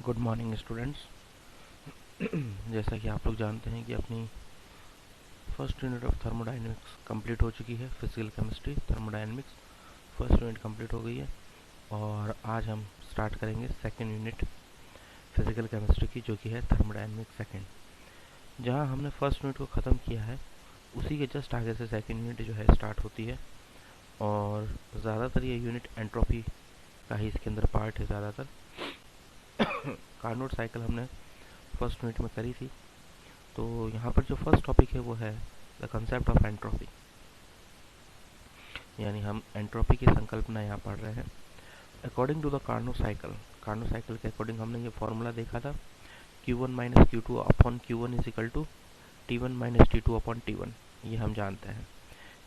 Good morning students. जैसा कि आप लोग जानते हैं कि अपनी first unit of thermodynamics complete हो चुकी है। Physical chemistry thermodynamics first unit complete हो गई है और आज हम स्टार्ट करेंगे सेकेंड यूनिट फिजिकल केमिस्ट्री की, जो कि है थर्मोडाइनमिक्स सेकेंड। जहां हमने फर्स्ट यूनिट को ख़त्म किया है उसी के जस्ट आगे से सेकेंड यूनिट जो है स्टार्ट होती है और ज़्यादातर ये यूनिट एंट्रोपी का ही इसके अंदर पार्ट है। ज़्यादातर कार्नोट साइकिल हमने फर्स्ट यूनिट में करी थी। तो यहाँ पर जो फर्स्ट टॉपिक है वो है द कंसेप्ट ऑफ एंट्रोपी, यानी हम एंट्रोपी की संकल्पना यहाँ पढ़ रहे हैं। According to the Carnot cycle के अकॉर्डिंग हमने ये फॉर्मूला देखा था, Q1 minus Q two upon Q1 is equal to T1 minus T2 upon T1। ये हम जानते हैं।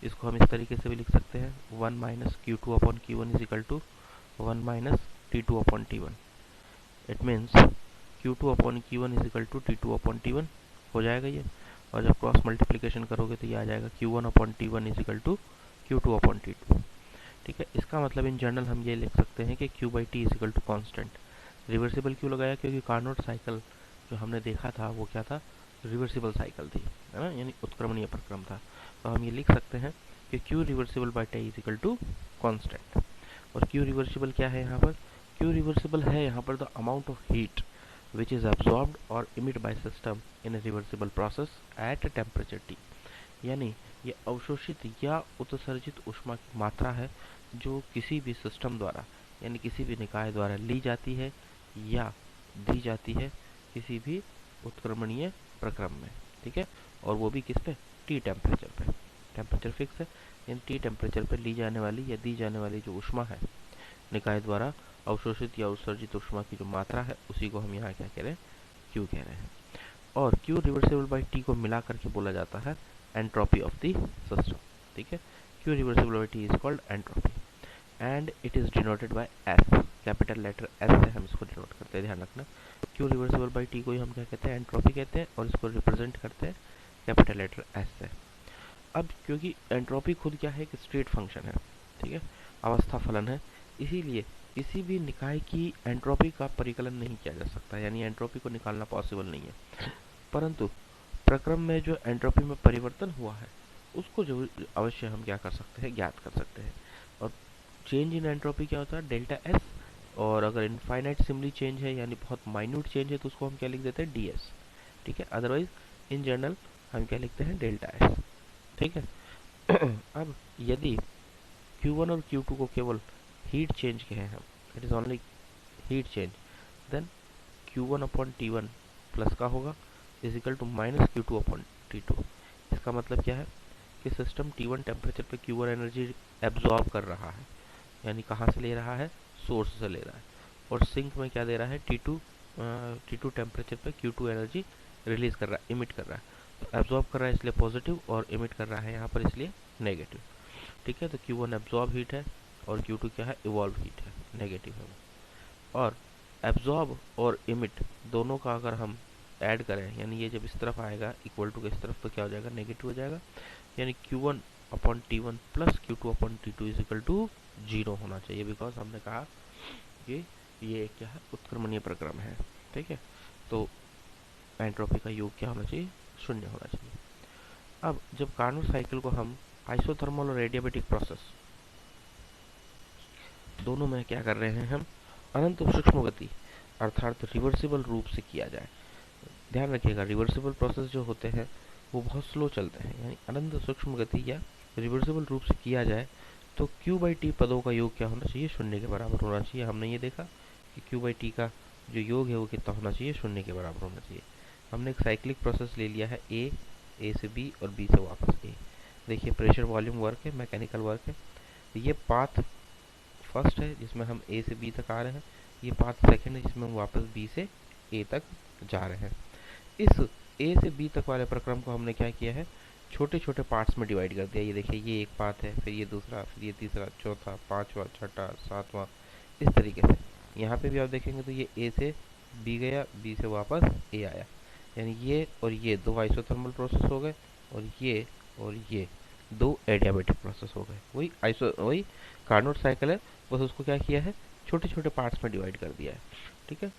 इसको हम इस तरीके से भी लिख सकते हैं, 1 minus Q2 upon Q1 is equal to 1 minus T2 upon T1। It means Q2 upon Q1 is equal to T2 upon T1 हो जाएगा ये। और जब क्रॉस मल्टीप्लिकेशन करोगे तो ये आ जाएगा Q1 upon T1 is equal to Q2 upon T2। ठीक है, इसका मतलब इन जनरल हम ये लिख सकते हैं कि Q by T is equal to constant. Reversible क्यों लगाया? क्योंकि कार्नोट साइकिल जो हमने देखा था वो क्या था? रिवर्सिबल साइकिल थी, है ना, यानी उत्क्रमणीय प्रक्रम था। तो हम ये लिख सकते हैं कि Q reversible by T is equal to constant. और Q रिवर्सिबल क्या है यहाँ पर? Q रिवर्सिबल है यहाँ पर the amount of heat which is absorbed or emit by system in a reversible process at a temperature T। यानी ये अवशोषित या उत्सर्जित ऊष्मा की मात्रा है जो किसी भी सिस्टम द्वारा यानी किसी भी निकाय द्वारा ली जाती है या दी जाती है किसी भी उत्क्रमणीय प्रक्रम में। ठीक है, और वो भी किस पे? टी टेम्परेचर पे। टेम्परेचर फिक्स है, इन टी टेम्परेचर पे ली जाने वाली या दी जाने वाली जो ऊष्मा है निकाय द्वारा अवशोषित या उत्सर्जित ऊष्मा की जो मात्रा है उसी को हम यहाँ क्या कह रहे हैं? क्यू कह रहे हैं। और क्यू रिवर्सिबल बाई टी को मिला करके बोला जाता है एंट्रोपी ऑफ द सिस्टम। ठीक है, Q reversible by T is called entropy and it is denoted by S. Capital letter S से हम इसको डिनोट करते हैं, ध्यान रखना। क्यू रिवर्सिबल बाई टी को ही हम क्या कहते हैं? एंट्रोपी कहते हैं, और इसको रिप्रेजेंट करते हैं कैपिटल लेटर एस से। अब क्योंकि एंट्रोपी खुद क्या है? एक स्टेट फंक्शन है, ठीक है, अवस्था फलन है, इसीलिए किसी भी निकाय की एंट्रोपी का परिकलन नहीं किया जा सकता, यानी एंट्रोपी को निकालना पॉसिबल नहीं है। परंतु प्रक्रम में जो एंट्रोपी में परिवर्तन हुआ है उसको जो अवश्य हम क्या कर सकते हैं? ज्ञात कर सकते हैं। और चेंज इन एंट्रोपी क्या होता है? Delta S. और अगर इनफाइनाइट सिमली चेंज है यानी बहुत माइन्यूट चेंज है तो उसको हम क्या लिख देते हैं? D S. ठीक है, अदरवाइज इन जनरल हम क्या लिखते हैं? Delta S. ठीक है। अब यदि Q1 और Q2 को केवल हीट चेंज कहें हम, it is only heat change, then Q1 upon T1 plus का होगा is equal to minus Q2 upon T2। इसका मतलब क्या है कि सिस्टम T1 टेम्परेचर पे Q1 एनर्जी एब्जॉर्ब कर रहा है, यानी कहाँ से ले रहा है? सोर्स से ले रहा है। और सिंक में क्या दे रहा है? T2 टेम्परेचर पे Q2 एनर्जी रिलीज कर रहा है, इमिट कर रहा है। तो एब्जॉर्ब कर रहा है इसलिए पॉजिटिव, और इमिट कर रहा है यहाँ पर इसलिए नेगेटिव। ठीक है, तो Q1 एब्जॉर्ब हीट है और Q2 क्या है? इवॉल्व हीट है, नेगेटिव है वो। और एब्जॉर्ब और इमिट दोनों का अगर हम ऐड करें, यानी ये जब इस तरफ आएगा इक्वल टू के इस तरफ, तो क्या हो जाएगा? नेगेटिव हो जाएगा। यानी Q1 upon T1 plus Q2 upon T2 is equal to 0 होना चाहिए, बिकॉज हमने कहा कि ये क्या है? उत्क्रमणीय प्रक्रम है। ठीक है, तो एंट्रोपी का योग क्या होना चाहिए? 0 होना चाहिए। अब जब कार्नोट साइकिल को हम आइसोथर्मल और एडियाबेटिक प्रोसेस दोनों में क्या कर रहे हैं? हम अनंत सूक्ष्म गति अर्थात रिवर्सिबल रूप से किया जाए। ध्यान रखिएगा, रिवर्सिबल प्रोसेस जो होते हैं वो बहुत स्लो चलते हैं, यानी अनंत सूक्ष्म गति या रिवर्सिबल रूप से किया जाए तो Q बाई टी पदों का योग क्या होना चाहिए? 0 के बराबर होना चाहिए। हमने ये देखा कि Q बाई टी का जो योग है वो कितना होना चाहिए? 0 के बराबर होना चाहिए। हमने एक साइक्लिक प्रोसेस ले लिया है, ए से बी और बी से वापस ए। देखिए, प्रेशर वॉल्यूम वर्क है, मैकेनिकल वर्क है। ये पाथ फर्स्ट है जिसमें हम ए से बी तक आ रहे हैं, ये पाथ सेकंड है जिसमें हम वापस बी से ए तक जा रहे हैं। इस ए से बी तक वाले प्रक्रम को हमने क्या किया है? छोटे छोटे पार्ट्स में डिवाइड कर दिया। ये देखिए, ये एक पाथ है, फिर ये दूसरा, फिर ये तीसरा, चौथा, पांचवा, छठा, सातवां, इस तरीके से। यहाँ पे भी आप देखेंगे तो ये ए से बी गया, बी से वापस ए आया, यानी ये और ये दो आइसोथर्मल प्रोसेस हो गए, और ये दो एडियाबेटिक प्रोसेस हो गए। वही कार्नोट साइकिल है, बस उसको क्या किया है? छोटे छोटे पार्ट्स में डिवाइड कर दिया है। ठीक है,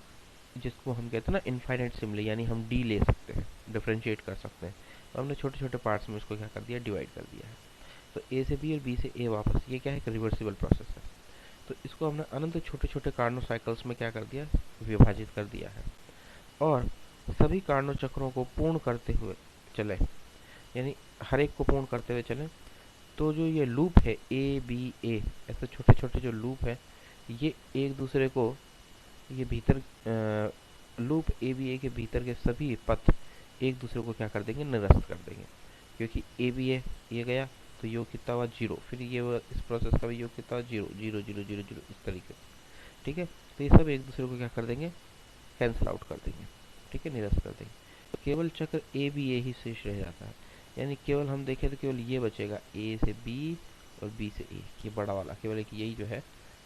जिसको हम कहते हैं ना इनफाइनाइट सिमिली, यानी हम डी ले सकते हैं, डिफरेंशिएट कर सकते हैं। तो हमने छोटे छोटे पार्ट्स में उसको क्या कर दिया, डिवाइड कर दिया है। तो ए से बी और बी से ए वापस, ये क्या है, एक रिवर्सिबल प्रोसेस है। तो इसको हमने अनंत छोटे छोटे कार्नो साइकिल्स में क्या कर दिया, विभाजित कर दिया है। और सभी कार्नो चक्रों को पूर्ण करते हुए चले, यानी हर एक को पूर्ण करते हुए चले। तो जो ये लूप है ए बी ए, ऐसे छोटे छोटे जो लूप है, ये एक दूसरे को, ये भीतर लूप ए बी ए के भीतर के सभी पथ एक दूसरे को क्या कर देंगे, निरस्त कर देंगे। क्योंकि ए बी ए ये गया तो योग कितना हुआ, जीरो, फिर ये इस प्रोसेस का भी योग कितना हुआ, zero zero zero zero zero, इस तरीके से। ठीक है, तो ये सब एक दूसरे को क्या कर देंगे, कैंसिल आउट कर देंगे। ठीक है, निरस्त कर देंगे। तो केवल चक्र ए बी ए ही शेष रह जाता है, यानी केवल हम देखें तो केवल ये बचेगा, ए से बी और बी से ए, ये बड़ा वाला केवल एक यही जो है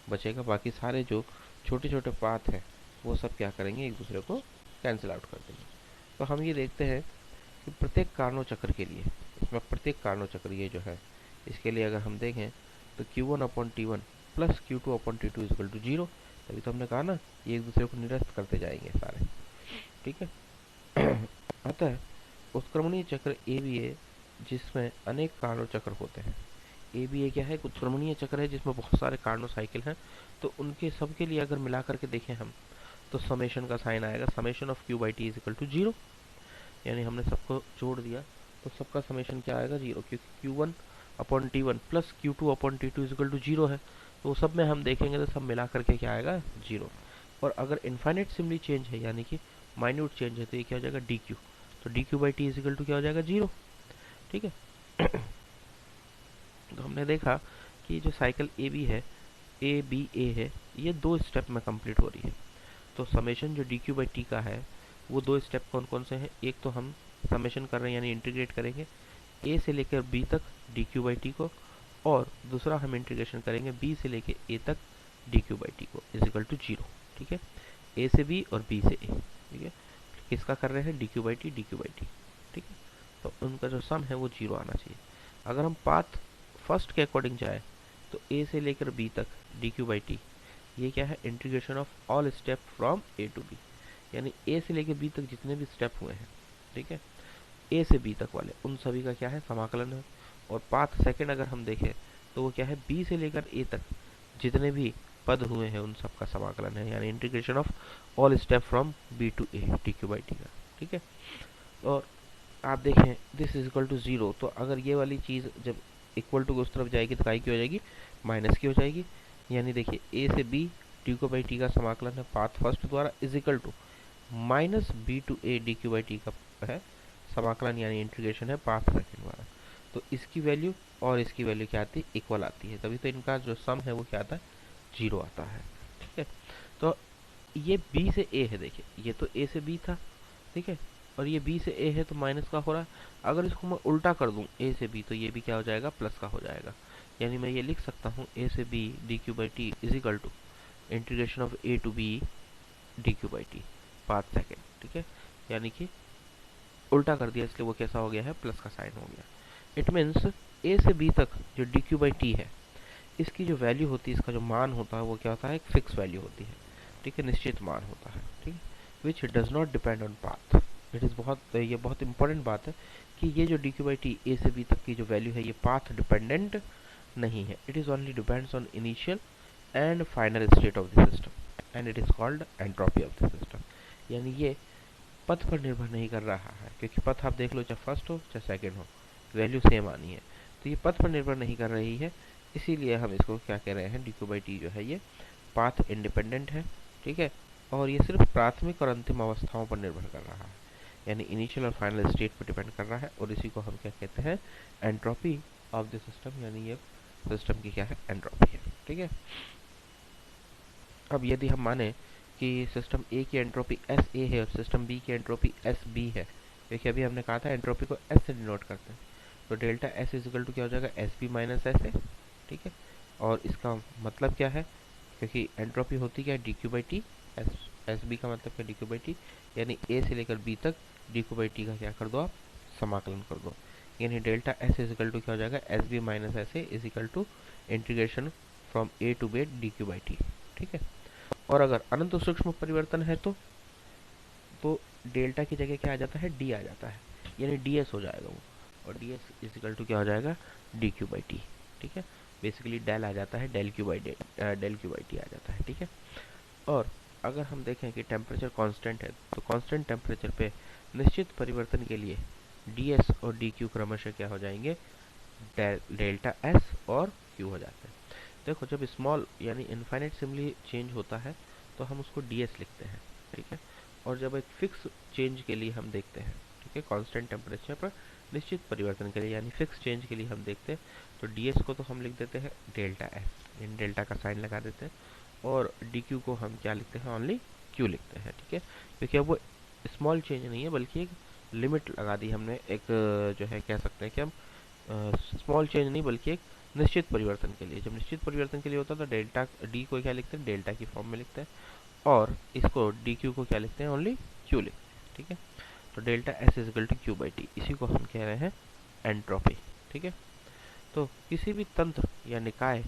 बचेगा। बाकी सारे जो छोटे छोटे पाथ हैं वो सब क्या करेंगे, एक दूसरे को कैंसिल आउट कर देंगे। तो हम ये देखते हैं कि प्रत्येक कार्नो चक्र के लिए, इसमें प्रत्येक कार्नो चक्र ये जो है, इसके लिए अगर हम देखें तो Q1 upon T1 plus Q2 upon T2 equal to zero. तभी तो हमने कहा ना, ये एक दूसरे को निरस्त करते जाएंगे सारे। ठीक है अतः उत्क्रमणीय चक्र ए बी ए जिसमें अनेक कार्नो चक्र होते हैं, ए बी ए क्या है, एक उत्क्रमणीय चक्र है जिसमें बहुत सारे कार्नो साइकिल हैं। तो उनके सब के लिए अगर मिला करके देखें हम, तो समेशन का साइन आएगा, summation of Q by T is equal to zero. यानी हमने सबको जोड़ दिया तो सबका समेशन क्या आएगा, जीरो, क्योंकि Q1 upon T1 plus Q2 upon T2 is equal to zero है। तो सब में हम देखेंगे तो सब मिला करके क्या आएगा, जीरो। और अगर इनफाइनाइट सिमली चेंज है, यानी कि माइन्यूट चेंज है, तो ये क्या हो जाएगा, डी क्यू। तो D Q by T is equal to क्या हो जाएगा, जीरो। ठीक है तो हमने देखा कि जो साइकिल ए बी है, ए बी ए है, ये दो स्टेप में कंप्लीट हो रही है। तो समेशन जो डी क्यू बाई टी का है, वो दो स्टेप कौन कौन से हैं, एक तो हम समेशन कर रहे हैं यानी इंटीग्रेट करेंगे ए से लेकर बी तक डी क्यू बाई टी को, और दूसरा हम इंटीग्रेशन करेंगे बी से लेकर ए तक डी क्यू बाई टी को इज इक्वल टू जीरो। ठीक है, ए से बी और बी से ए। ठीक है, किसका कर रहे हैं, D Q by T, D Q by T. ठीक है, तो उनका जो सम है वो जीरो आना चाहिए। अगर हम पाथ फर्स्ट के अकॉर्डिंग जाए तो ए से लेकर बी तक डी क्यू बाई टी, ये क्या है, integration of all step from A to B, यानी ए से लेकर बी तक जितने भी स्टेप हुए हैं, ठीक है, ए से बी तक वाले उन सभी का क्या है, समाकलन है। और पाथ सेकंड अगर हम देखें तो वो क्या है, बी से लेकर ए तक जितने भी पद हुए हैं उन सब का समाकलन है, यानी integration of all step from B to A D Q by T का। ठीक है, और आप देखें this is equal to zero, तो अगर ये वाली चीज़ जब इक्वल टू उस तरफ जाएगी तो काय की हो जाएगी, माइनस की हो जाएगी। यानी देखिए ए से B D Q by T का समाकलन है पाथ फर्स्ट द्वारा is equal to minus B to A D Q by T का है समाकलन, यानी इंटीग्रेशन है पाथ सेकंड द्वारा। तो इसकी वैल्यू और इसकी वैल्यू क्या आती है, इक्वल आती है, तभी तो इनका जो सम है वो क्या आता है, जीरो आता है। ठीक है, तो ये बी से ए है, देखिए ये तो ए से बी था, ठीक है, और ये बी से ए है तो माइनस का हो रहा है। अगर इसको मैं उल्टा कर दूं ए से बी, तो ये भी क्या हो जाएगा, प्लस का हो जाएगा। यानी मैं ये लिख सकता हूँ ए से B D Q by T is equal to integration of A to B D Q by T path second. ठीक है, यानी कि उल्टा कर दिया इसलिए वो कैसा हो गया है, प्लस का साइन हो गया। इट मीन्स ए से बी तक जो डी क्यू बाई टी है, इसकी जो वैल्यू होती है, इसका जो मान होता है वो क्या होता है, एक फिक्स वैल्यू होती है। ठीक है, निश्चित मान होता है। ठीक है, which does not depend on path. It is ये बहुत इंपॉर्टेंट बात है कि ये जो D Q by T A से बी तक की जो वैल्यू है, ये पाथ डिपेंडेंट नहीं है। It is only depends on initial and final state of the system and it is called entropy of the system. यानी ये पथ पर निर्भर नहीं कर रहा है, क्योंकि पथ आप देख लो चाहे फर्स्ट हो चाहे सेकंड हो, वैल्यू सेम आनी है। तो ये पथ पर निर्भर नहीं कर रही है, इसीलिए हम इसको क्या कह रहे हैं, डी क्यू बाई टी जो है ये पाथ इंडिपेंडेंट है। ठीक है, और ये सिर्फ प्राथमिक और अंतिम अवस्थाओं पर निर्भर कर रहा है, यानी इनिशियल और फाइनल स्टेट पर डिपेंड कर रहा है, और इसी को हम क्या कहते हैं, एंट्रोपी ऑफ द सिस्टम, यानी ये सिस्टम की क्या है, एंट्रोपी है। ठीक है, अब यदि हम माने कि सिस्टम ए की एंट्रोपी एस ए है और सिस्टम बी की एंट्रोपी एस बी है, देखिए अभी हमने कहा था एंट्रोपी को एस से डिनोट करते हैं, तो डेल्टा एस इजिकल टू क्या हो जाएगा, S B minus S A. ठीक है, और इसका मतलब क्या है, क्योंकि एंट्रोपी होती क्या है, D Q by T, S B का मतलब क्या, डी क्यू बाई टी, यानी ए से लेकर बी तक डी क्यू बाई टी का क्या कर दो आप, समाकलन कर दो। यानी डेल्टा एस इजिकल टू क्या हो जाएगा, S B minus S A is equal to integration from A to B D Q by T. ठीक है, और अगर अनंत सूक्ष्म परिवर्तन है तो तो डेल्टा की जगह क्या आ जाता है, डी आ जाता है, यानी डी एस हो जाएगा वो, और डी एस इजिकल टू क्या हो जाएगा, डी क्यू बाई टी। ठीक है, बेसिकली डेल आ जाता है, डेल क्यू बाई टी आ जाता है। ठीक है, और अगर हम देखें कि टेम्परेचर कांस्टेंट है, तो कांस्टेंट टेम्परेचर पे निश्चित परिवर्तन के लिए डी एस और डी क्यू क्रमशः क्या हो जाएंगे, डेल्टा एस और क्यू हो जाते हैं। देखो, जब स्मॉल यानी इनफाइनाइट सिमली चेंज होता है तो हम उसको डी एस लिखते हैं। ठीक है, और जब एक फिक्स चेंज के लिए हम देखते हैं, ठीक है, कांस्टेंट टेम्परेचर पर निश्चित परिवर्तन के लिए यानी फिक्स चेंज के लिए हम देखते हैं, तो डी एस को तो हम लिख देते हैं डेल्टा एस, इन डेल्टा का साइन लगा देते हैं, और डी क्यू को हम क्या लिखते हैं, ओनली क्यू लिखते हैं। ठीक है, क्योंकि अब वो स्मॉल चेंज नहीं है बल्कि एक लिमिट लगा दी हमने, एक जो है कह सकते हैं कि हम स्मॉल चेंज नहीं बल्कि एक निश्चित परिवर्तन के लिए, जब निश्चित परिवर्तन के लिए होता है तो डेल्टा डी को क्या लिखते हैं, डेल्टा की फॉर्म में लिखते हैं, और इसको डी क्यू को क्या लिखते हैं, ओनली क्यू लिखते हैं। ठीक है, तो delta S is equal to Q by T, इसी को हम कह रहे हैं एंट्रोपी। ठीक है, तो किसी भी तंत्र या निकाय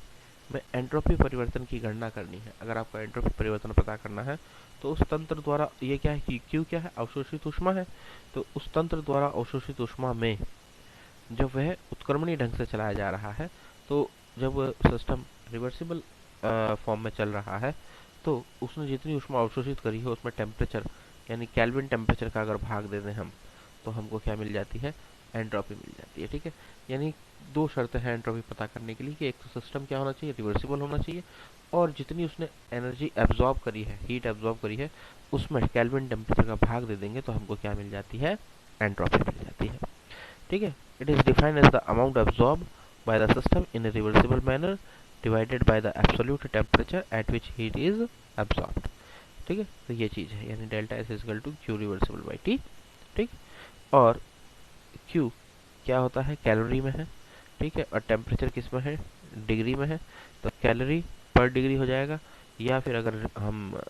में एंट्रोपी परिवर्तन की गणना करनी है, अगर आपको एंट्रोपी परिवर्तन पता करना है तो उस तंत्र द्वारा, ये क्या है कि क्यू क्या है, अवशोषित ऊष्मा है, तो उस तंत्र द्वारा अवशोषित ऊष्मा में जब वह उत्क्रमणीय ढंग से चलाया जा रहा है, तो जब सिस्टम रिवर्सिबल फॉर्म में चल रहा है, तो उसने जितनी ऊष्मा अवशोषित करी है उसमें टेम्परेचर यानी केल्विन टेम्परेचर का अगर भाग दे दें हम, तो हमको क्या मिल जाती है, एंट्रोपी मिल जाती है। ठीक है, यानी दो शर्तें हैं एंट्रोपी पता करने के लिए कि एक तो सिस्टम क्या होना चाहिए, रिवर्सिबल होना चाहिए, और जितनी उसने एनर्जी एब्जॉर्ब करी है, हीट एब्जॉर्ब करी है, उसमें केल्विन टेम्परेचर का भाग दे देंगे तो हमको क्या मिल जाती है, एंट्रोपी मिल जाती है। ठीक है, it is defined as the amount absorb by the system in a reversible manner divided by the absolute temperature at which heat is absorbed। ठीक है, तो ये चीज है, यानी delta S is equal to Q reversible by T. ठीक, और Q क्या होता है, कैलोरी में है। ठीक है, और टेम्परेचर किस में है, डिग्री में है, तो कैलोरी पर डिग्री हो जाएगा, या फिर अगर हम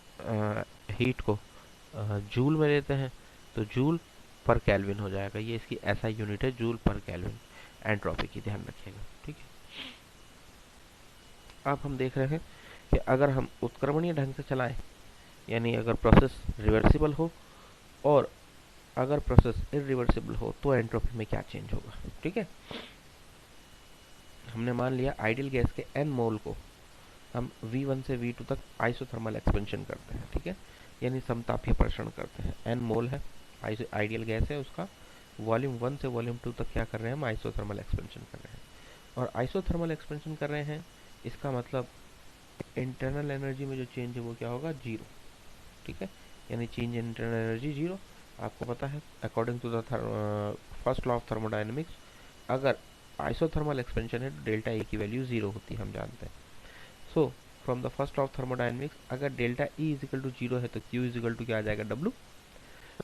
हीट को जूल में लेते हैं तो जूल पर केल्विन हो जाएगा, ये इसकी ऐसा यूनिट है, जूल पर केल्विन एंट्रोपी की, ध्यान रखिएगा। ठीक है, अब हम देख रहे हैं कि अगर हम उत्क्रमणीय ढंग से चलाएं, यानी अगर प्रोसेस रिवर्सिबल हो और अगर प्रोसेस इरिवर्सिबल हो, तो एंट्रोपी में क्या चेंज होगा। ठीक है, हमने मान लिया आइडियल गैस के n मोल को हम V1 से V2 तक आइसोथर्मल एक्सपेंशन करते हैं। ठीक है, यानी समतापीय प्रसरण करते हैं, n मोल है, आइडियल गैस है, उसका वॉल्यूम 1 से वॉल्यूम 2 तक क्या कर रहे हैं, हम आइसोथर्मल एक्सपेंशन कर रहे हैं, और आइसोथर्मल एक्सपेंशन कर रहे हैं, इसका मतलब इंटरनल एनर्जी में जो चेंज है वो क्या होगा, जीरो। ठीक है, यानी change in internal energy zero. आपको पता है according to the first law of thermodynamics, अगर आइसोथर्मल एक्सपेंशन है तो डेल्टा ए की वैल्यू जीरो होती है, हम जानते हैं। So from the first law of thermodynamics, अगर delta E is equal to zero है तो क्यू इजिकल टू क्या आ जाएगा, डब्लू,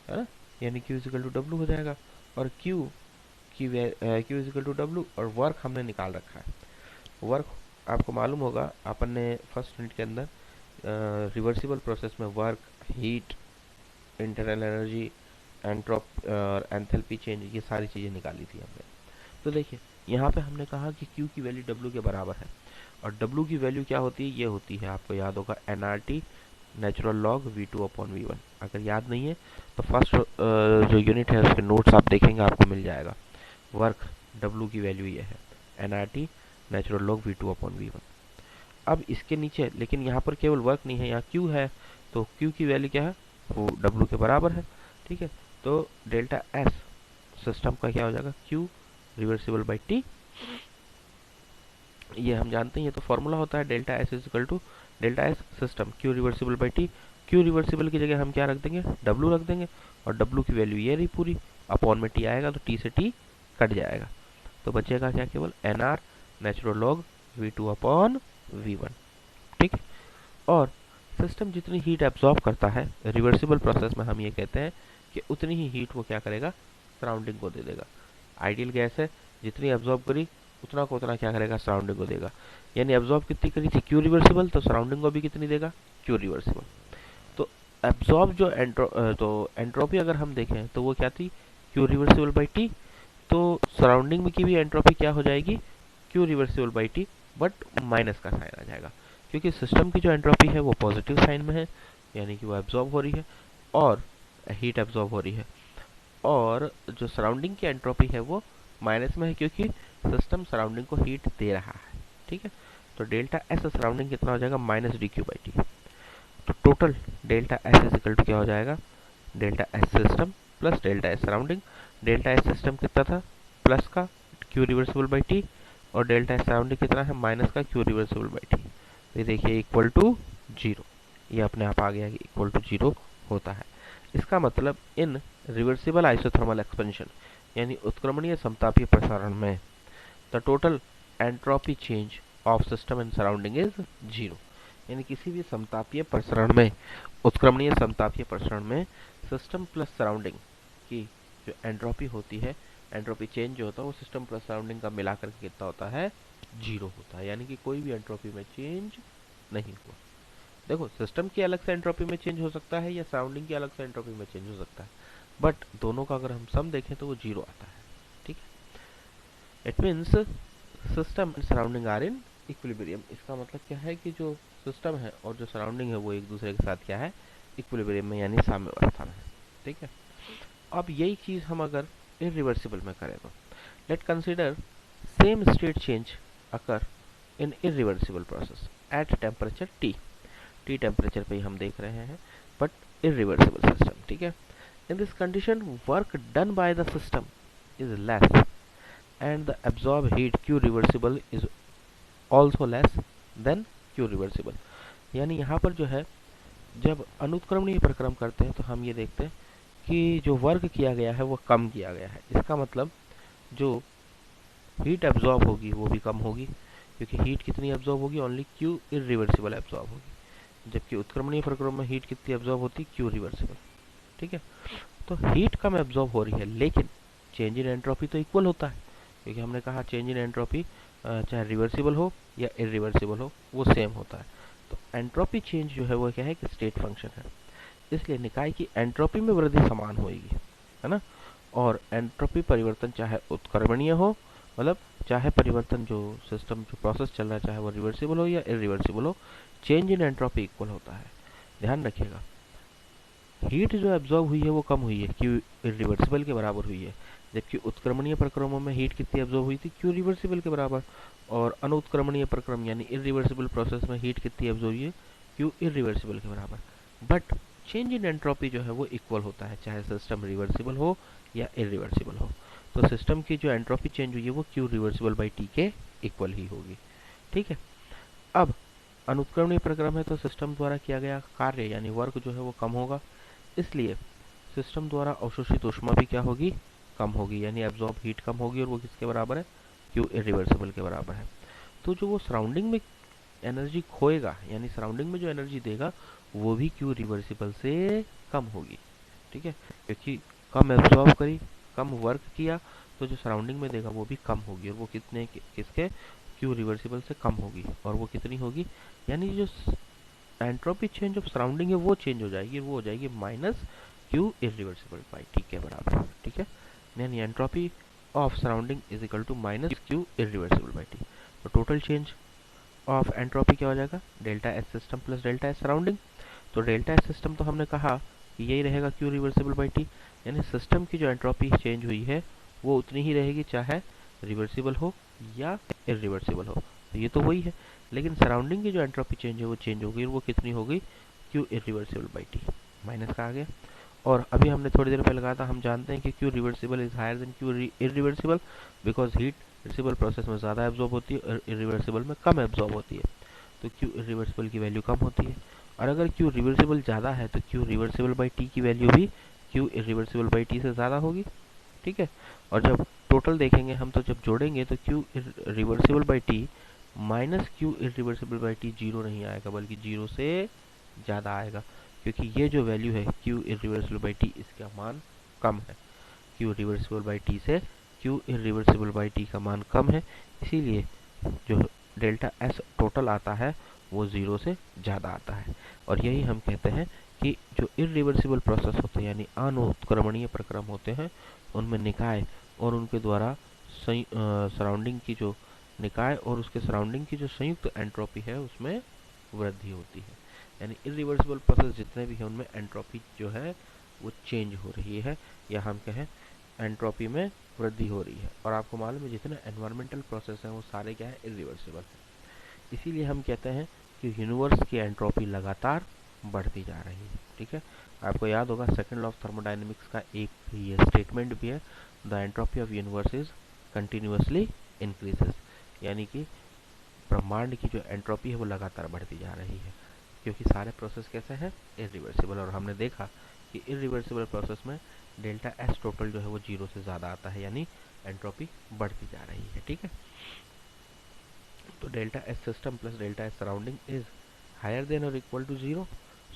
है ना, यानी क्यू इजिकल टू डब्लू हो जाएगा, और क्यू इजिकल टू डब्लू, और वर्क हमने निकाल रखा है। वर्क आपको मालूम होगा, अपन ने फर्स्ट यूनिट के अंदर रिवर्सिबल प्रोसेस में वर्क, हीट, इंटरनल एनर्जी, एंट्रोप और एंथैल्पी चेंज, ये सारी चीज़ें निकाली थी हमने। तो देखिए यहाँ पे हमने कहा कि Q की वैल्यू W के बराबर है, और W की वैल्यू क्या होती है, ये होती है, आपको याद होगा, NRT natural log V2 upon V1। अगर याद नहीं है तो फर्स्ट जो यूनिट है उसके नोट्स आप देखेंगे, आपको मिल जाएगा। वर्क W की वैल्यू ये है, NRT natural log V2 upon V1। अब इसके नीचे, लेकिन यहाँ पर केवल वर्क नहीं है, यहाँ Q है, तो Q की वैल्यू क्या है, वो W के बराबर है। ठीक है, तो डेल्टा S सिस्टम का क्या हो जाएगा, Q रिवर्सिबल बाई T, ये हम जानते हैं, ये तो फॉर्मूला होता है, delta S is equal to delta S system Q reversible by T। Q reversible की जगह हम क्या रख देंगे, W रख देंगे, और W की वैल्यू ये रही पूरी, अपॉन में T आएगा तो T से T कट जाएगा, तो बचेगा क्या, केवल NR natural log V2 upon V1। ठीक, और सिस्टम जितनी हीट एब्जॉर्ब करता है रिवर्सिबल प्रोसेस में, हम ये कहते हैं कि उतनी ही हीट वो क्या करेगा, सराउंडिंग को दे देगा। आइडियल गैस है, जितनी एब्जॉर्ब करी उतना को उतना क्या करेगा, सराउंडिंग को देगा, यानी एब्जॉर्ब कितनी करी थी, क्यू रिवर्सिबल, तो सराउंडिंग को भी कितनी देगा, क्यू रिवर्सिबल। तो एब्जॉर्ब जो एंट्रोपी अगर हम देखें तो वो क्या थी, क्यू रिवर्सिबल बाई टी, तो सराउंडिंग में की भी एंट्रोपी क्या हो जाएगी, Q reversible by T, but minus का साइन आ जाएगा, क्योंकि सिस्टम की जो एंट्रोपी है वो पॉजिटिव साइन में है, यानी कि वो एब्जॉर्ब हो रही है, और हीट एब्जॉर्ब हो रही है, और जो सराउंडिंग की एंट्रोपी है वो माइनस में है क्योंकि सिस्टम सराउंडिंग को हीट दे रहा है। ठीक है, तो डेल्टा एस सराउंडिंग कितना हो जाएगा, minus D Q by T. तो total delta S is equal to क्या हो जाएगा, delta S system plus delta S surrounding. Delta S system कितना था, प्लस का क्यू रिवर्सिबल बाई टी, और डेल्टा एस सराउंडिंग कितना है, माइनस का क्यू रिवर्सिबल बाई टी। तो ये देखिए इक्वल टू जीरो, ये अपने आप आ गया कि इक्वल टू जीरो होता है। इसका मतलब इन रिवर्सिबल आइसोथर्मल एक्सपेंशन यानी उत्क्रमणीय समतापीय प्रसारण में the total entropy change of system and surrounding is zero. यानी किसी भी समतापीय प्रसरण में, उत्क्रमणीय समतापीय प्रसरण में सिस्टम प्लस सराउंडिंग की जो एंट्रोपी होती है, एंट्रोपी चेंज जो होता है वो सिस्टम प्लस सराउंडिंग का मिलाकर के कितना होता है, जीरो होता है। यानी कि कोई भी एंट्रोपी में चेंज नहीं हुआ। देखो सिस्टम की अलग से एंट्रोपी में चेंज हो सकता है या सराउंडिंग की अलग से एंट्रोपी में चेंज हो सकता है, बट दोनों का अगर हम सम देखें तो वो जीरो आता है। ठीक है, it means system and surrounding are in equilibrium. इसका मतलब क्या है कि जो सिस्टम है और जो सराउंडिंग है वो एक दूसरे के साथ क्या है, इक्विलिब्रियम में यानी साम्यावस्था में है। ठीक है, अब यही चीज हम अगर इरिवर्सिबल में करें तो late consider same state change occur in irreversible process at temperature T. T temperature पे ही हम देख रहे हैं, बट इरिवर्सिबल सिस्टम। ठीक है, in this condition work done by the system is less and the absorbed heat Q reversible is also less than Q reversible। यानी यहाँ पर जो है जब अनुत्क्रमणीय प्रक्रम करते हैं तो हम ये देखते हैं कि जो वर्क किया गया है वो कम किया गया है। इसका मतलब जो हीट एब्जॉर्ब होगी वो भी कम होगी, क्योंकि हीट कितनी एब्जॉर्ब होगी, ओनली Q इरिवर्सिबल एब्जॉर्ब होगी, जबकि उत्क्रमणीय प्रक्रम में हीट कितनी एब्जॉर्ब होती है, Q रिवर्सिबल। ठीक है, तो हीट कम एब्जॉर्ब हो रही है लेकिन चेंज इन एंट्रोपी तो इक्वल होता है, क्योंकि हमने कहा चेंज इन एंट्रोपी चाहे रिवर्सिबल हो या इरिवर्सिबल हो वो सेम होता है। तो एंट्रोपी चेंज जो है वो क्या है कि स्टेट फंक्शन है, इसलिए निकाय की एंट्रोपी में वृद्धि समान होगी, है ना। और एंट्रोपी परिवर्तन चाहे उत्क्रमणीय हो, मतलब चाहे परिवर्तन जो सिस्टम जो प्रोसेस चल रहा है चाहे वो रिवर्सिबल हो या इरिवर्सिबल हो, चेंज इन एंट्रोपी इक्वल होता है। ध्यान रखिएगा, हीट जो एब्जॉर्ब हुई है वो कम हुई है, क्यू इरिवर्सिबल के बराबर हुई है, जबकि उत्क्रमणीय प्रक्रमों में हीट कितनी एब्जॉर्ब हुई थी, क्यू रिवर्सिबल के बराबर। और अनुत्क्रमणीय प्रक्रम यानी इरिवर्सिबल प्रोसेस में हीट कितनी एब्जॉर्ब हुई है, क्यू इरिवर्सिबल के बराबर। बट चेंज इन एंट्रोपी जो है वो इक्वल होता है, चाहे सिस्टम रिवर्सिबल हो या इरिवर्सिबल हो। तो सिस्टम की जो एंट्रोपी चेंज हुई है वो क्यू रिवर्सिबल बाई टी के इक्वल ही होगी। ठीक है, अब अनुत्क्रमणीय प्रक्रम है तो सिस्टम द्वारा किया गया कार्य यानी वर्क जो है वो कम होगा, इसलिए सिस्टम द्वारा अवशोषित ऊष्मा भी क्या होगी, कम होगी, यानी एब्जॉर्ब हीट कम होगी, और वो किसके बराबर है, क्यू इरिवर्सिबल के बराबर है। तो जो वो सराउंडिंग में एनर्जी खोएगा यानी सराउंडिंग में जो एनर्जी देगा वो भी क्यू रिवर्सिबल से कम होगी। ठीक है, क्योंकि कम एब्जॉर्ब करी, कम वर्क किया, तो जो सराउंडिंग में देगा वो भी कम होगी, और वो कितने किसके, क्यू रिवर्सिबल से कम होगी। और वो कितनी होगी, यानी जो एंट्रोपी चेंज ऑफ सराउंडिंग है वो चेंज हो जाएगी, वो हो जाएगी minus Q irreversible by T के बराबर। ठीक है, यानी entropy of surrounding is equal to minus Q irreversible by T. तो टोटल चेंज ऑफ एंट्रोपी क्या हो जाएगा, delta S system plus delta S surrounding. तो डेल्टा एस सिस्टम तो हमने कहा कि यही रहेगा क्यू रिवर्सिबल बाई टी, यानी सिस्टम की जो एंट्रोपी चेंज हुई है वो उतनी ही रहेगी चाहे रिवर्सिबल हो या इरिवर्सिबल हो, तो ये तो वही है। लेकिन सराउंडिंग की जो एंट्रोपी चेंज है वो चेंज होगी, और वो कितनी होगी, Q irreversible by T, minus का आ गया। और अभी हमने थोड़ी देर पहले कहा था, हम जानते हैं कि Q reversible is higher than Q irreversible, because heat reversible process में ज़्यादा एब्जॉर्ब होती है और इरिवर्सिबल में कम एब्जॉर्ब होती है, तो क्यू इरिवर्सिबल की वैल्यू कम होती है। और अगर क्यू रिवर्सिबल ज़्यादा है तो क्यू रिवर्सिबल बाई टी की वैल्यू भी क्यू इरिवर्सिबल बाई टी से ज़्यादा होगी। ठीक है, और जब टोटल देखेंगे हम तो जब जोड़ेंगे तो Q reversible by T minus Q irreversible by T zero नहीं आएगा, बल्कि जीरो से ज़्यादा आएगा, क्योंकि ये जो वैल्यू है क्यू इरिवर्सिबल बाई टी इसका मान कम है, क्यू रिवर्सिबल बाई टी से क्यू इरिवर्सिबल बाई टी का मान कम है, इसीलिए जो डेल्टा एस टोटल आता है वो ज़ीरो से ज़्यादा आता है। और यही हम कहते हैं कि जो इरिवर्सिबल प्रोसेस होते हैं यानी अनुत्क्रमणीय प्रक्रम होते हैं उनमें निकाय और उनके द्वारा सराउंडिंग की जो निकाय और उसके सराउंडिंग की जो संयुक्त एंट्रोपी है उसमें वृद्धि होती है। यानी इरिवर्सिबल प्रोसेस जितने भी हैं उनमें एंट्रोपी जो है वो चेंज हो रही है, या हम कहें एंट्रोपी में वृद्धि हो रही है। और आपको मालूम है जितने एनवायरमेंटल प्रोसेस हैं वो सारे क्या है, इरिवर्सिबल है। इसीलिए हम कहते हैं कि यूनिवर्स की एंट्रोपी लगातार बढ़ती जा रही है। ठीक है, आपको याद होगा सेकंड लॉ ऑफ थर्मोडायनेमिक्स का एक ये स्टेटमेंट भी है, the entropy of universe is continuously increases, यानी कि ब्रह्मांड की जो एंट्रोपी है वो लगातार बढ़ती जा रही है, क्योंकि सारे प्रोसेस कैसे हैं, इरिवर्सिबल। और हमने देखा कि इरिवर्सिबल प्रोसेस में डेल्टा एस टोटल जो है वो 0 से ज़्यादा आता है, यानी एंट्रोपी बढ़ती जा रही है। ठीक है, तो delta S system plus delta S surrounding is higher than और equal to 0,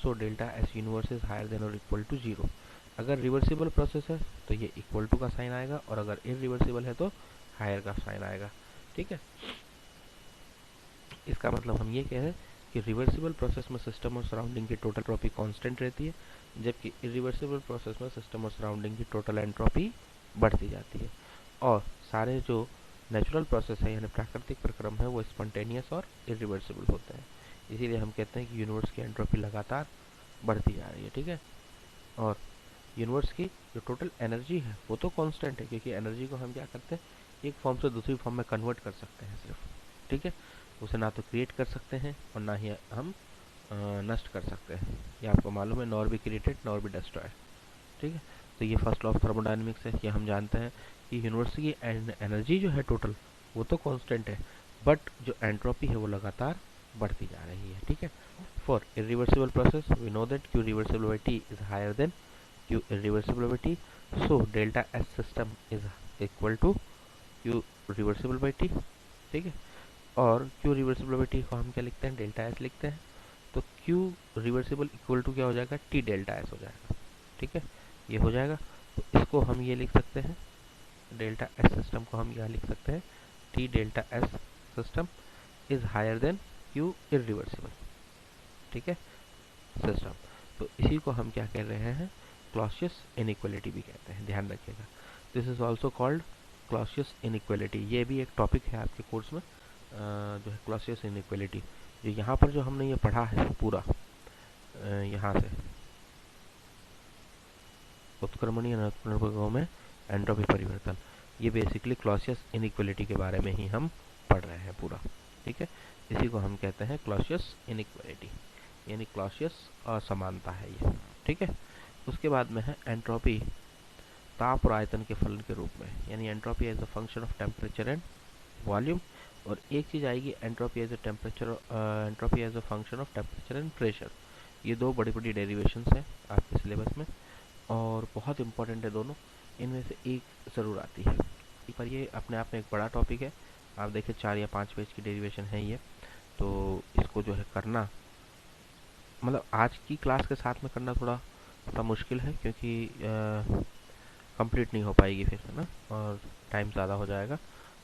so delta S universe is higher than और इक्वल टू 0। अगर रिवर्सिबल प्रोसेस है तो ये इक्वल टू का साइन आएगा, और अगर इरिवर्सिबल है तो हायर का साइन आएगा। ठीक है, इसका मतलब हम ये कह रहे हैं कि रिवर्सिबल प्रोसेस में सिस्टम और सराउंडिंग की टोटल एंट्रोपी कांस्टेंट रहती है, जबकि इरिवर्सिबल प्रोसेस में सिस्टम और सराउंडिंग की टोटल एंट्रोपी बढ़ती जाती है। और सारे जो नेचुरल प्रोसेस है यानी प्राकृतिक प्रक्रम है वो स्पॉन्टेनियस और इरिवर्सिबल होते हैं। इसीलिए हम कहते हैं कि यूनिवर्स की एंट्रोपी लगातार बढ़ती जा रही है। ठीक है, और यूनिवर्स की जो टोटल एनर्जी है वो तो कांस्टेंट है, क्योंकि एनर्जी को हम क्या करते हैं, एक फॉर्म से दूसरी फॉर्म में कन्वर्ट कर सकते हैं सिर्फ। ठीक है, उसे ना तो क्रिएट कर सकते हैं और ना ही हम नष्ट कर सकते हैं। ये आपको मालूम है, nor be created nor be destroy. ठीक है, तो ये फर्स्ट लॉ ऑफ थर्मोडायनेमिक्स है। ये हम जानते हैं कि यूनिवर्स की एनर्जी जो है टोटल वो तो कांस्टेंट है, बट जो एंट्रोपी है वो लगातार बढ़ती जा रही है। ठीक है, for irreversible process we know that Q reversible by T is higher than Q irreversible by T, so delta S system is equal to Q reversible by T. ठीक है, और क्यू रिवर्सिबल बाई टी को हम क्या लिखते हैं, delta S लिखते हैं, तो क्यू रिवर्सिबल इक्वल टू क्या हो जाएगा, टी डेल्टा एस हो जाएगा। ठीक है, ये हो जाएगा, तो इसको हम ये लिख सकते हैं, डेल्टा एस सिस्टम को हम यहाँ लिख सकते हैं, T delta S system is higher than Q irreversible. ठीक है, सिस्टम, तो इसी को हम क्या कह रहे हैं, क्लॉसियस इनइक्वालिटी भी कहते हैं, ध्यान रखिएगा। This is also called Clausius inequality. ये भी एक टॉपिक है आपके कोर्स में जो है क्लॉसियस इनइक्वालिटी। जो यहाँ पर जो हमने ये पढ़ा है पूरा यहाँ से उत्क्रमणीय अनुप्रयोगों में एंट्रोपी परिवर्तन, ये बेसिकली क्लॉसियस इनइक्वालिटी के बारे में ही हम पढ़ रहे हैं पूरा। ठीक है, इसी को हम कहते हैं क्लॉसियस इनइक्वालिटी, यानी क्लॉसियस असमानता है ये। ठीक है, उसके बाद में है एंट्रोपी ताप और आयतन के फलन के रूप में, यानी entropy as a function of temperature and volume. और एक चीज़ आएगी entropy as a function of temperature and pressure. ये दो बड़ी बड़ी डेरिवेशंस हैं आपके सिलेबस में और बहुत इंपॉर्टेंट है दोनों, इनमें से एक ज़रूर आती है। पर ये अपने आप में एक बड़ा टॉपिक है, आप देखिए 4 या 5 पेज की डेरिवेशन है ये, तो इसको जो है करना मतलब आज की क्लास के साथ में करना थोड़ा सा मुश्किल है, क्योंकि कंप्लीट नहीं हो पाएगी फिर, है ना, और टाइम ज़्यादा हो जाएगा।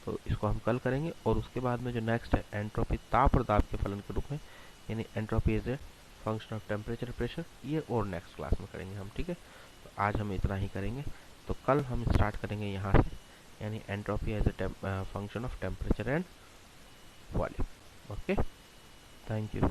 तो इसको हम कल करेंगे, और उसके बाद में जो नेक्स्ट है एंट्रोपी ताप और दाब के फलन के रूप में, यानी entropy is a function of temperature pressure, ये और नेक्स्ट क्लास में करेंगे हम। ठीक है, तो आज हम इतना ही करेंगे, तो कल हम स्टार्ट करेंगे यहाँ से, यानी entropy as a function of temperature and volume. Okay, thank you.